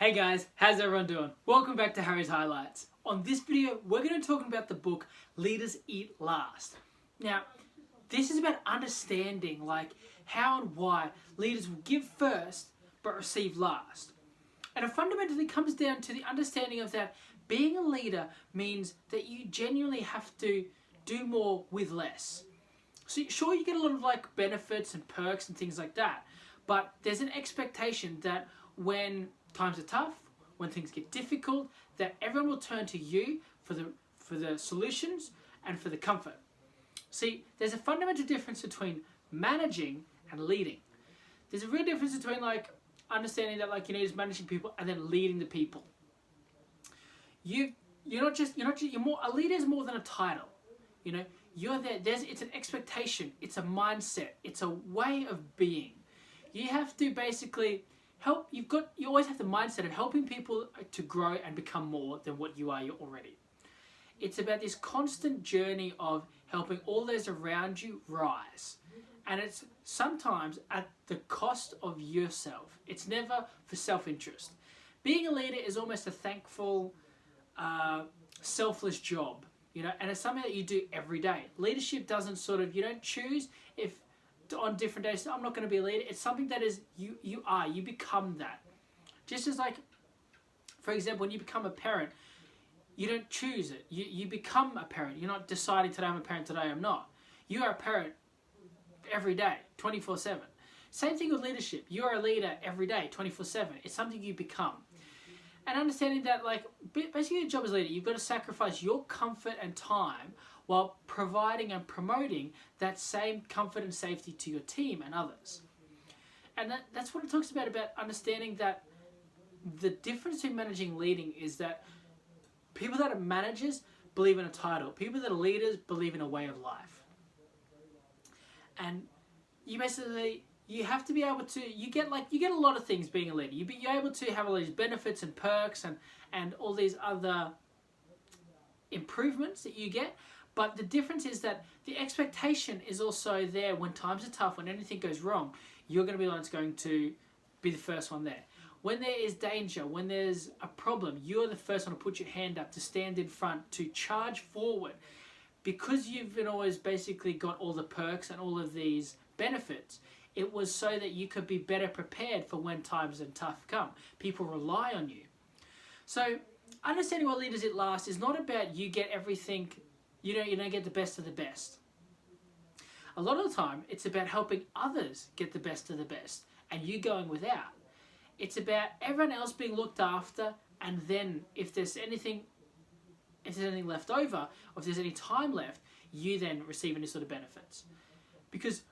Hey guys, how's everyone doing? Welcome back to Harry's Highlights. On this video, we're going to talk about the book Leaders Eat Last. Now, this is about understanding how and why leaders will give first but receive last. And it fundamentally comes down to the understanding of that being a leader means that you genuinely have to do more with less. So sure, you get a lot of benefits and perks and things like that, but there's an expectation that when times are tough, when things get difficult, that everyone will turn to you for the solutions and for the comfort. See, there's a fundamental difference between managing and leading. There's a real difference between understanding that just managing people and then leading the people. You're more a leader is more than a title. You're there. It's an expectation. It's a mindset. It's a way of being. You have to basically help. You always have the mindset of helping people to grow and become more than what you are already. It's about this constant journey of helping all those around you rise. And it's sometimes at the cost of yourself. It's never for self-interest. Being a leader is almost a thankful, selfless job, and it's something that you do every day. Leadership doesn't you don't choose if on different days, I'm not going to be a leader. It's something that is, you become that. Just as for example, when you become a parent, you don't choose it. You become a parent. You're not deciding today I'm a parent, today I'm not. You are a parent every day, 24/7. Same thing with leadership. You are a leader every day, 24/7. It's something you become. And understanding that basically your job as a leader, you've got to sacrifice your comfort and time while providing and promoting that same comfort and safety to your team and others. And that's what it talks about understanding that the difference between managing and leading is that people that are managers believe in a title. People that are leaders believe in a way of life. And you have to be able to, you get a lot of things being a leader. You're able to have all these benefits and perks and all these other improvements that you get. But the difference is that the expectation is also there when times are tough, when anything goes wrong, you're going to be the one that's going to be the first one there. When there is danger, when there's a problem, you're the first one to put your hand up, to stand in front, to charge forward. Because you've been always basically got all the perks and all of these benefits, it was so that you could be better prepared for when times are tough come. People rely on you. So understanding what leaders eat last is not about you get everything, you don't get the best of the best. A lot of the time, it's about helping others get the best of the best and you going without. It's about everyone else being looked after, and then if there's anything left over, or if there's any time left, you then receive any sort of benefits. Because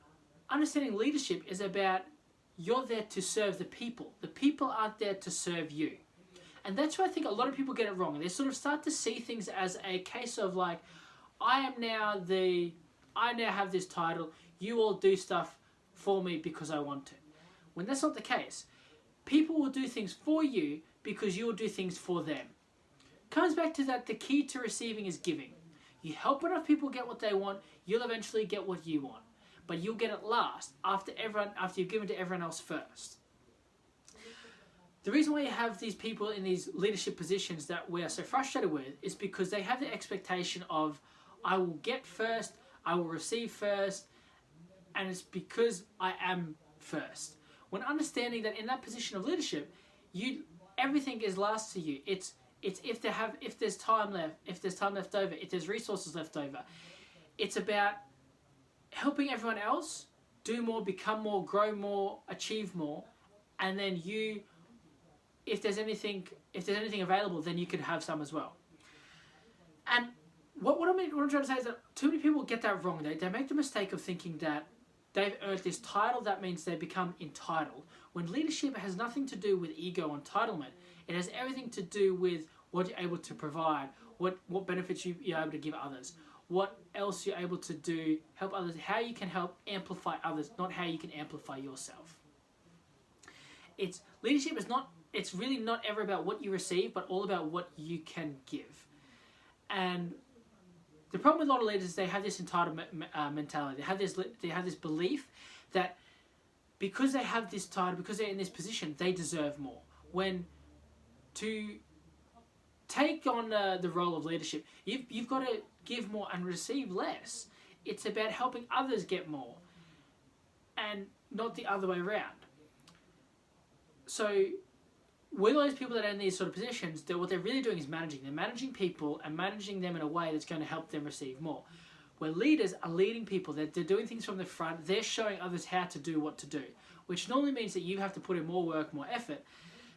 understanding leadership is about you're there to serve the people. The people aren't there to serve you. And that's where I think a lot of people get it wrong. They sort of start to see things as a case of I now have this title, you all do stuff for me because I want to. When that's not the case. People will do things for you because you will do things for them. Comes back to that the key to receiving is giving. You help enough people get what they want, you'll eventually get what you want. But you'll get it last after you've given to everyone else first. The reason why you have these people in these leadership positions that we are so frustrated with is because they have the expectation of, I will get first, I will receive first, and it's because I am first. When understanding that in that position of leadership, everything is last to you. It's if there's time left over, if there's resources left over. It's about helping everyone else do more, become more, grow more, achieve more, and then if there's anything available, then you can have some as well. And what I'm trying to say is that too many people get that wrong. They make the mistake of thinking that they've earned this title, that means they become entitled. When leadership has nothing to do with ego or entitlement, it has everything to do with what you're able to provide, what benefits you're able to give others, what else you're able to do, help others, how you can help amplify others, not how you can amplify yourself. Leadership it's really not ever about what you receive, but all about what you can give. And the problem with a lot of leaders is they have this entitlement mentality. They have this belief that because they have this title, because they're in this position, they deserve more. When to take on the role of leadership, you've got to give more and receive less. It's about helping others get more, and not the other way around. So with all these people that are in these sort of positions, what they're really doing is managing. They're managing people and managing them in a way that's going to help them receive more. Where leaders are leading people, they're doing things from the front, they're showing others how to do what to do, which normally means that you have to put in more work, more effort,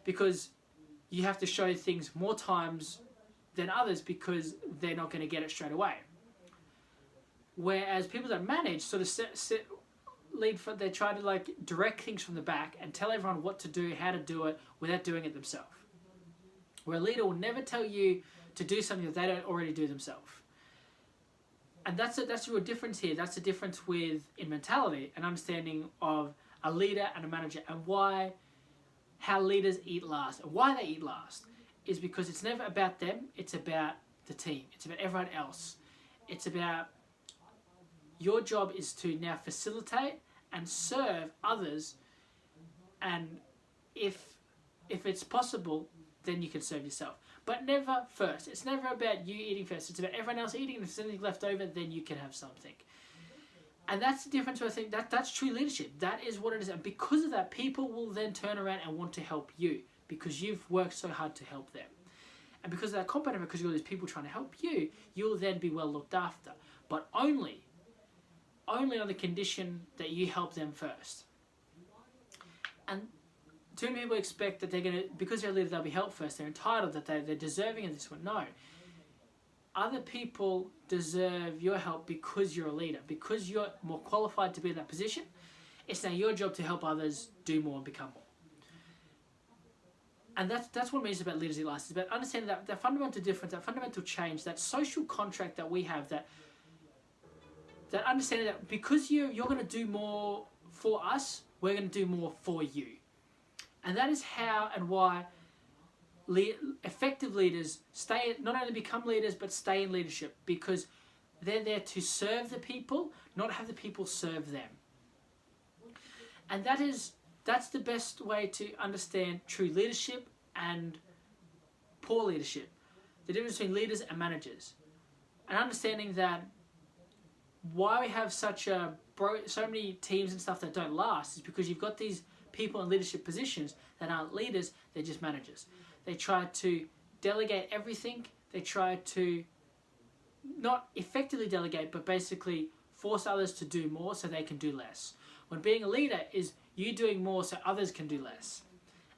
because you have to show things more times than others because they're not going to get it straight away. Whereas people that manage sort of they try to like direct things from the back and tell everyone what to do, how to do it, without doing it themselves. Where a leader will never tell you to do something that they don't already do themselves. And that's a real difference here. That's the difference in mentality and understanding of a leader and a manager, and how leaders eat last. And why they eat last is because it's never about them, it's about the team. It's about everyone else. It's about your job is to now facilitate and serve others, and if it's possible, then you can serve yourself. But never first. It's never about you eating first. It's about everyone else eating, and if there's anything left over, then you can have something. And that's the difference. I think that's true leadership. That is what it is. And because of that, people will then turn around and want to help you because you've worked so hard to help them. And because of that competition, because you've got these people trying to help you, you'll then be well looked after. But only on the condition that you help them first. And too many people expect that they're going to, because they're a leader, they'll be helped first. They're entitled, that they're deserving of this one. No. Other people deserve your help because you're a leader, because you're more qualified to be in that position. It's now your job to help others do more and become more. And that's what it means about leaders eat last. It's about understanding that fundamental difference, that fundamental change, that social contract that we have, that understanding that because you're going to do more for us, we're going to do more for you. And that is how and why effective leaders not only become leaders, but stay in leadership, because they're there to serve the people, not have the people serve them. And that's the best way to understand true leadership and poor leadership. The difference between leaders and managers. And understanding that why we have so many teams and stuff that don't last is because you've got these people in leadership positions that aren't leaders, they're just managers. They try to delegate everything. They try to not effectively delegate, but basically force others to do more so they can do less. When being a leader is you doing more so others can do less.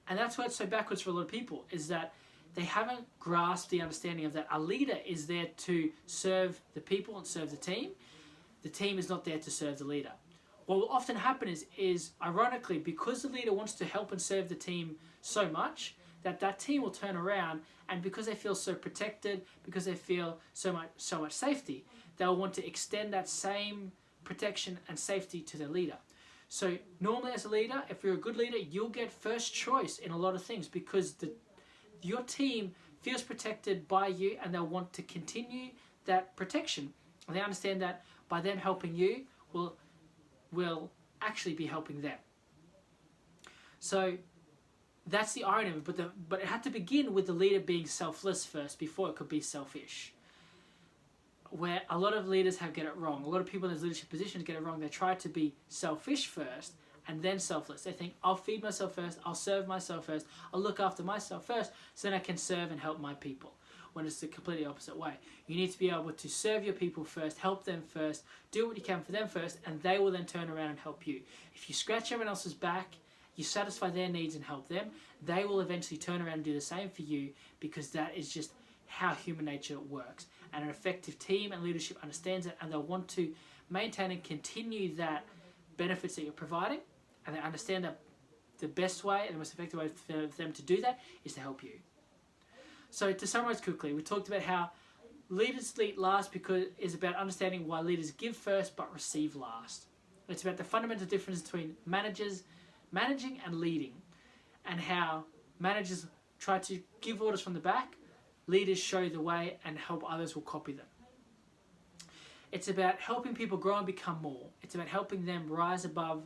And that's why it's so backwards for a lot of people, is that they haven't grasped the understanding of that a leader is there to serve the people and serve the team. The team is not there to serve the leader. What will often happen is ironically, because the leader wants to help and serve the team so much, that team will turn around, and because they feel so protected, because they feel so much safety, they'll want to extend that same protection and safety to their leader. So normally as a leader, if you're a good leader, you'll get first choice in a lot of things because your team feels protected by you, and they'll want to continue that protection. And they understand that by them helping you will actually be helping them. So that's the irony of it, but it had to begin with the leader being selfless first before it could be selfish. Where a lot of leaders get it wrong. A lot of people in those leadership positions get it wrong. They try to be selfish first and then selfless. They think, I'll feed myself first, I'll serve myself first, I'll look after myself first, so then I can serve and help my people. When it's the completely opposite way. You need to be able to serve your people first, help them first, do what you can for them first, and they will then turn around and help you. If you scratch everyone else's back, you satisfy their needs and help them, they will eventually turn around and do the same for you, because that is just how human nature works. And an effective team and leadership understands it, and they'll want to maintain and continue that benefits that you're providing, and they understand that the best way and the most effective way for them to do that is to help you. So to summarize quickly, we talked about how leaders lead last because it's about understanding why leaders give first but receive last. It's about the fundamental difference between managing and leading, and how managers try to give orders from the back, leaders show the way and help others will copy them. It's about helping people grow and become more. It's about helping them rise above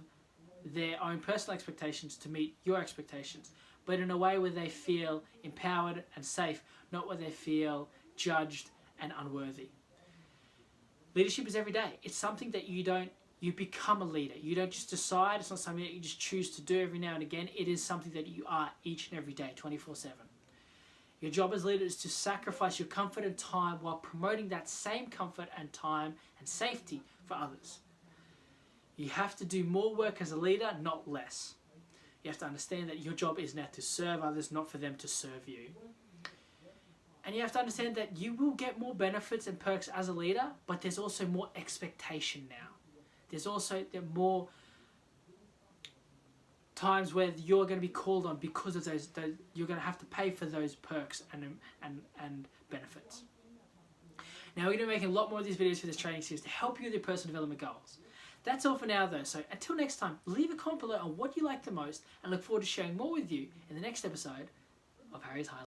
their own personal expectations to meet your expectations. but in a way where they feel empowered and safe, not where they feel judged and unworthy. Leadership is every day. It's something that you become a leader. You don't just decide. It's not something that you just choose to do every now and again. It is something that you are each and every day, 24/7. Your job as leader is to sacrifice your comfort and time while promoting that same comfort and time and safety for others. You have to do more work as a leader, not less. You have to understand that your job is now to serve others, not for them to serve you. And you have to understand that you will get more benefits and perks as a leader, but there's also more expectation now. There's also more times where you're going to be called on because of those you're going to have to pay for those perks and benefits. Now we're going to be making a lot more of these videos for this training series to help you with your personal development goals. That's all for now though, so until next time, leave a comment below on what you like the most and look forward to sharing more with you in the next episode of Harry's Highlights.